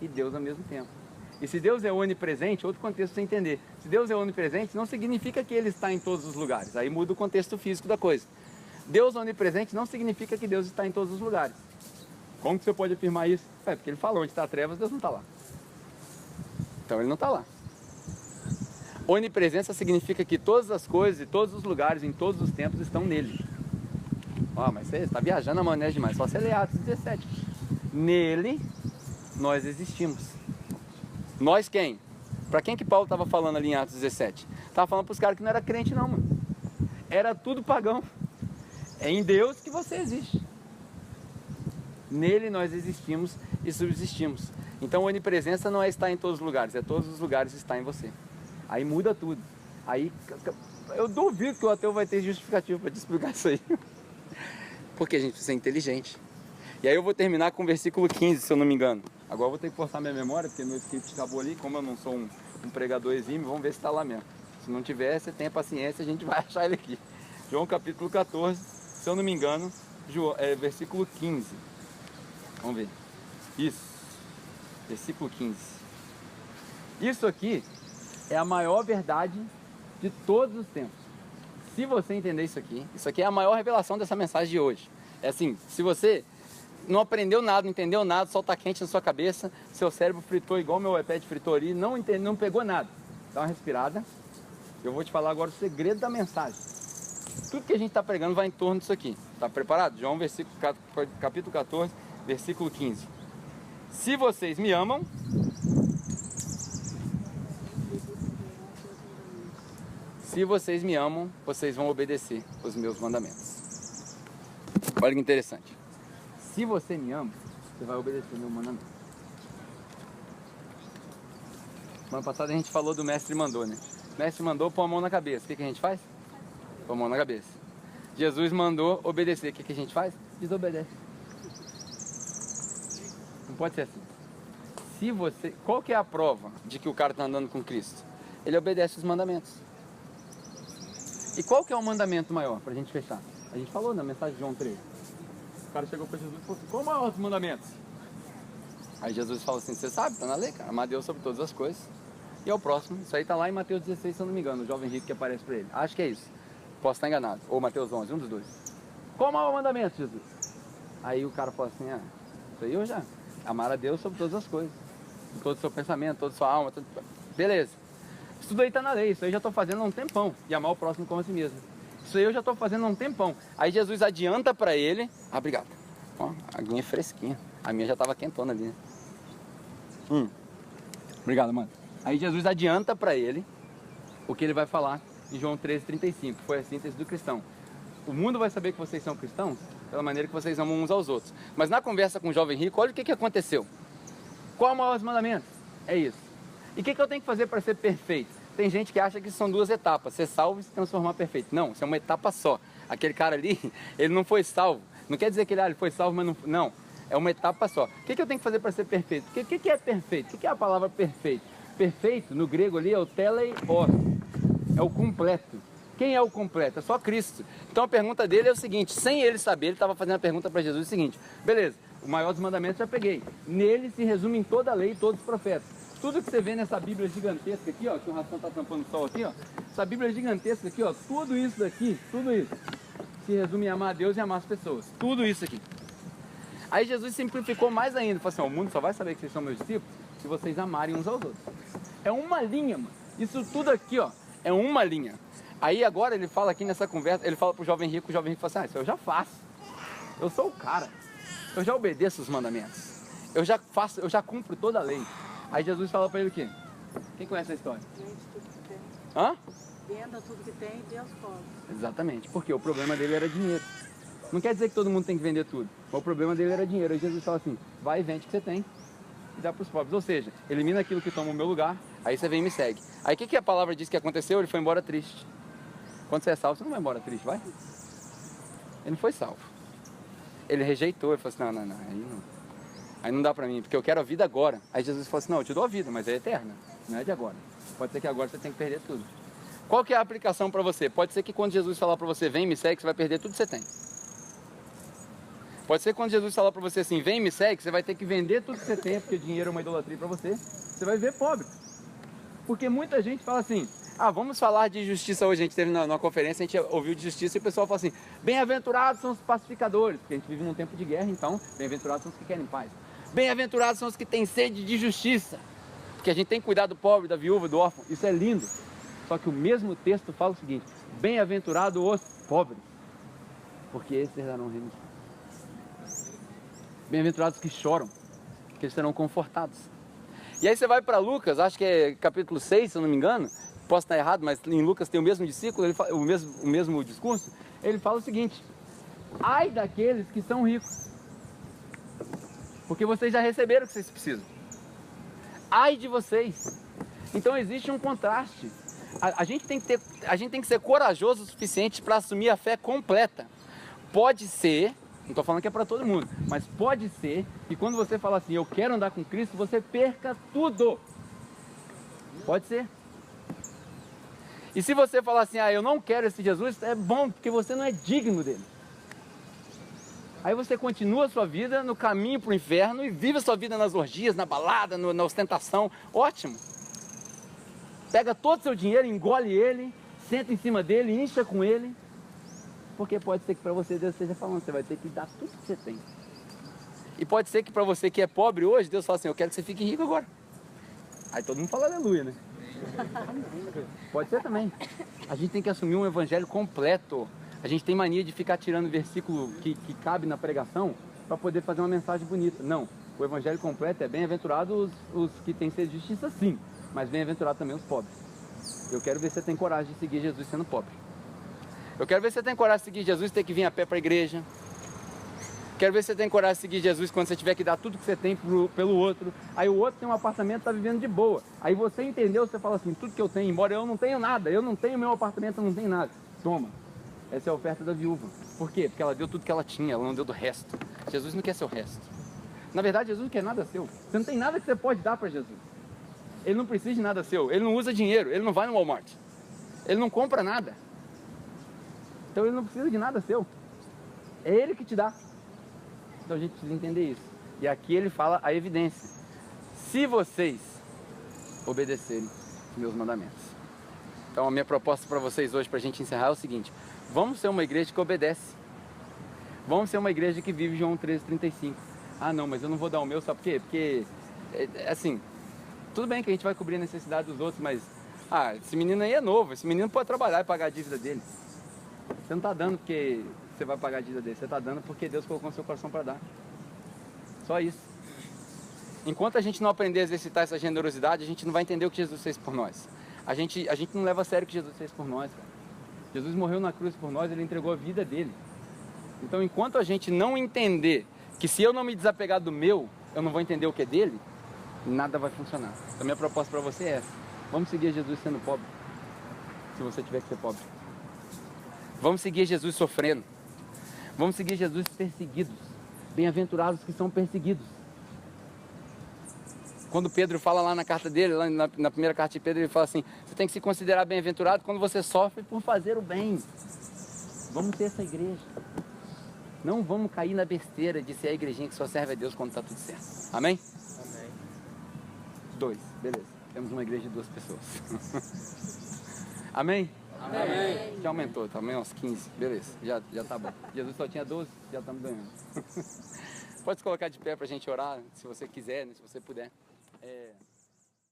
e Deus ao mesmo tempo. E se Deus é onipresente, outro contexto para você entender, se Deus é onipresente, não significa que Ele está em todos os lugares, aí muda o contexto físico da coisa. Deus onipresente não significa que Deus está em todos os lugares. Como que você pode afirmar isso? Porque Ele falou, onde está trevas, Deus não está lá. Então Ele não está lá. Onipresença significa que todas as coisas e todos os lugares, em todos os tempos, estão nele. Mas você está viajando a maionese demais, só você ler Atos 17. Nele, nós existimos. Nós quem? Para quem que Paulo estava falando ali em Atos 17? Estava falando para os caras que não era crente não, mano. Era tudo pagão. É em Deus que você existe. Nele nós existimos e subsistimos. Então, onipresença não é estar em todos os lugares, é todos os lugares estar em você. Aí muda tudo. Aí, eu duvido que o ateu vai ter justificativo para te explicar isso aí. Porque a gente precisa ser inteligente. E aí eu vou terminar com o versículo 15, se eu não me engano. Agora eu vou ter que forçar minha memória, porque meu script acabou ali. Como eu não sou um pregador exímio, vamos ver se está lá mesmo. Se não tiver, você tenha paciência, a gente vai achar ele aqui. João capítulo 14, se eu não me engano, versículo 15. Vamos ver. Isso. Versículo 15. Isso aqui é a maior verdade de todos os tempos. Se você entender isso aqui é a maior revelação dessa mensagem de hoje. É assim, se você não aprendeu nada, não entendeu nada, só está quente na sua cabeça, seu cérebro fritou igual meu iPad fritou ali, não pegou nada. Dá uma respirada. Eu vou te falar agora o segredo da mensagem. Tudo que a gente está pregando vai em torno disso aqui. Está preparado? João, capítulo 14, versículo 15. Se vocês me amam, vocês vão obedecer os meus mandamentos. Olha que interessante. Se você me ama, você vai obedecer o meu mandamento. Semana passada a gente falou do mestre mandou, né? O mestre mandou pôr a mão na cabeça. O que a gente faz? Pôr a mão na cabeça. Jesus mandou obedecer. O que a gente faz? Desobedece. Não pode ser assim. Qual que é a prova de que o cara está andando com Cristo? Ele obedece os mandamentos. E qual que é o mandamento maior, para a gente fechar? A gente falou na mensagem de João 3. O cara chegou para Jesus e falou assim, qual maior dos mandamentos? Aí Jesus fala assim, você sabe, está na lei, cara, amar Deus sobre todas as coisas. E é o próximo, isso aí está lá em Mateus 16, se eu não me engano, o jovem rico que aparece para ele. Acho que é isso, posso estar enganado. Ou Mateus 11, um dos dois. Qual o maior mandamento, Jesus? Aí o cara fala assim, isso aí eu já, amar a Deus sobre todas as coisas. Todo o seu pensamento, toda a sua alma, tudo... Beleza. Isso daí está na lei, isso aí eu já estou fazendo há um tempão. E amar o próximo como a si mesmo. Isso aí eu já estou fazendo há um tempão. Aí Jesus adianta para ele... obrigado. Ó, a aguinha é fresquinha. A minha já estava quentona ali, né? Obrigado, mano. Aí Jesus adianta para ele o que ele vai falar em João 13:35. Foi a síntese do cristão. O mundo vai saber que vocês são cristãos pela maneira que vocês amam uns aos outros. Mas na conversa com o jovem rico, olha o que aconteceu. Qual é o maior dos mandamentos? É isso. E o que eu tenho que fazer para ser perfeito? Tem gente que acha que são duas etapas, ser salvo e se transformar perfeito. Não, isso é uma etapa só. Aquele cara ali, ele não foi salvo. Não quer dizer que ele foi salvo, mas não. É uma etapa só. O que eu tenho que fazer para ser perfeito? O que é perfeito? O que é a palavra perfeito? Perfeito, no grego ali, é o teleios. É o completo. Quem é o completo? É só Cristo. Então a pergunta dele é o seguinte, sem ele saber, ele estava fazendo a pergunta para Jesus o seguinte, beleza, o maior dos mandamentos já peguei. Nele se resume em toda a lei e todos os profetas. Tudo que você vê nessa Bíblia gigantesca aqui, ó, que o Ração está tampando o sol aqui, ó, essa Bíblia gigantesca aqui, ó, tudo isso daqui, tudo isso, se resume em amar a Deus e amar as pessoas. Tudo isso aqui. Aí Jesus simplificou mais ainda, falou assim, ó, o mundo só vai saber que vocês são meus discípulos se vocês amarem uns aos outros. É uma linha, mano. Isso tudo aqui, ó, é uma linha. Aí agora ele fala aqui nessa conversa, ele fala pro jovem rico, o jovem rico fala assim, isso eu já faço. Eu sou o cara. Eu já obedeço os mandamentos. Eu já faço, eu já cumpro toda a lei. Aí Jesus fala para ele o quê? Quem conhece a história? Vende tudo que tem. Hã? Venda tudo que tem e dê aos pobres. Exatamente, porque o problema dele era dinheiro. Não quer dizer que todo mundo tem que vender tudo. Mas o problema dele era dinheiro. Aí Jesus fala assim, vai e vende o que você tem e dá para os pobres. Ou seja, elimina aquilo que toma o meu lugar, aí você vem e me segue. Aí o que a palavra diz que aconteceu? Ele foi embora triste. Quando você é salvo, você não vai embora triste, vai? Ele não foi salvo. Ele rejeitou, ele falou assim, não, aí não dá pra mim, porque eu quero a vida agora. Aí Jesus falou assim, não, eu te dou a vida, mas é eterna, não é de agora. Pode ser que agora você tenha que perder tudo. Qual que é a aplicação para você? Pode ser que quando Jesus falar para você, vem me segue, você vai perder tudo que você tem. Pode ser que quando Jesus falar para você assim, vem me segue, você vai ter que vender tudo que você tem, porque dinheiro é uma idolatria para você. Você vai ver pobre. Porque muita gente fala assim, vamos falar de justiça hoje. A gente teve numa conferência, a gente ouviu de justiça e o pessoal fala assim, bem-aventurados são os pacificadores, porque a gente vive num tempo de guerra, então, bem-aventurados são os que querem paz. Bem-aventurados são os que têm sede de justiça, porque a gente tem que cuidar do pobre, da viúva, do órfão. Isso é lindo. Só que o mesmo texto fala o seguinte, bem-aventurados os pobres, porque esses herdarão o reino. Bem-aventurados que choram, porque eles serão confortados. E aí você vai para Lucas, acho que é capítulo 6, se eu não me engano, posso estar errado, mas em Lucas tem o mesmo discípulo, ele fala, o mesmo discurso, ele fala o seguinte, ai daqueles que são ricos, porque vocês já receberam o que vocês precisam. Ai de vocês. Então existe um contraste. A gente tem que ser corajoso o suficiente para assumir a fé completa. Pode ser, não estou falando que é para todo mundo, mas pode ser que quando você fala assim, eu quero andar com Cristo, você perca tudo. Pode ser. E se você falar assim, eu não quero esse Jesus, é bom, porque você não é digno dele. Aí você continua a sua vida no caminho para o inferno e vive a sua vida nas orgias, na balada, na ostentação. Ótimo. Pega todo o seu dinheiro, engole ele, senta em cima dele, incha com ele. Porque pode ser que para você Deus esteja falando, você vai ter que dar tudo que você tem. E pode ser que para você que é pobre hoje, Deus fala assim, eu quero que você fique rico agora. Aí todo mundo fala aleluia, né? Pode ser também. A gente tem que assumir um evangelho completo. A gente tem mania de ficar tirando versículo que cabe na pregação para poder fazer uma mensagem bonita. Não, o evangelho completo é bem-aventurados os que têm sede de justiça, sim, mas bem-aventurados também os pobres. Eu quero ver se você tem coragem de seguir Jesus sendo pobre. Eu quero ver se você tem coragem de seguir Jesus e ter que vir a pé para a igreja. Quero ver se você tem coragem de seguir Jesus quando você tiver que dar tudo que você tem pelo outro. Aí o outro tem um apartamento e está vivendo de boa. Aí você entendeu, você fala assim, tudo que eu tenho, embora eu não tenho nada, eu não tenho meu apartamento, eu não tenho nada. Toma. Essa é a oferta da viúva. Por quê? Porque ela deu tudo que ela tinha, ela não deu do resto. Jesus não quer seu resto. Na verdade, Jesus não quer nada seu. Você não tem nada que você pode dar para Jesus. Ele não precisa de nada seu. Ele não usa dinheiro, ele não vai no Walmart. Ele não compra nada. Então ele não precisa de nada seu. É ele que te dá. Então a gente precisa entender isso. E aqui ele fala a evidência. Se vocês obedecerem os meus mandamentos. Então a minha proposta para vocês hoje, para a gente encerrar, é o seguinte. Vamos ser uma igreja que obedece. Vamos ser uma igreja que vive João 13:35. Ah não, mas eu não vou dar o meu, sabe por quê? Porque, assim, tudo bem que a gente vai cobrir a necessidade dos outros, mas esse menino aí é novo, esse menino pode trabalhar e pagar a dívida dele. Você não está dando porque você vai pagar a dívida dele, você está dando porque Deus colocou no seu coração para dar. Só isso. Enquanto a gente não aprender a exercitar essa generosidade, a gente não vai entender o que Jesus fez por nós. A gente não leva a sério o que Jesus fez por nós, cara. Jesus morreu na cruz por nós, ele entregou a vida dele. Então, enquanto a gente não entender que se eu não me desapegar do meu, eu não vou entender o que é dele, nada vai funcionar. Então, minha proposta para você é essa. Vamos seguir Jesus sendo pobre, se você tiver que ser pobre. Vamos seguir Jesus sofrendo. Vamos seguir Jesus perseguidos. Bem-aventurados que são perseguidos. Quando Pedro fala lá na carta dele, lá na primeira carta de Pedro, ele fala assim, você tem que se considerar bem-aventurado quando você sofre por fazer o bem. Vamos ser essa igreja. Não vamos cair na besteira de ser a igrejinha que só serve a Deus quando está tudo certo. Amém? Amém. 2, beleza. Temos uma igreja de 2 pessoas. Amém? Amém. Já aumentou, também uns 15. Beleza, já tá bom. Jesus só tinha 12, já estamos ganhando. Pode se colocar de pé para a gente orar, se você quiser, né, se você puder.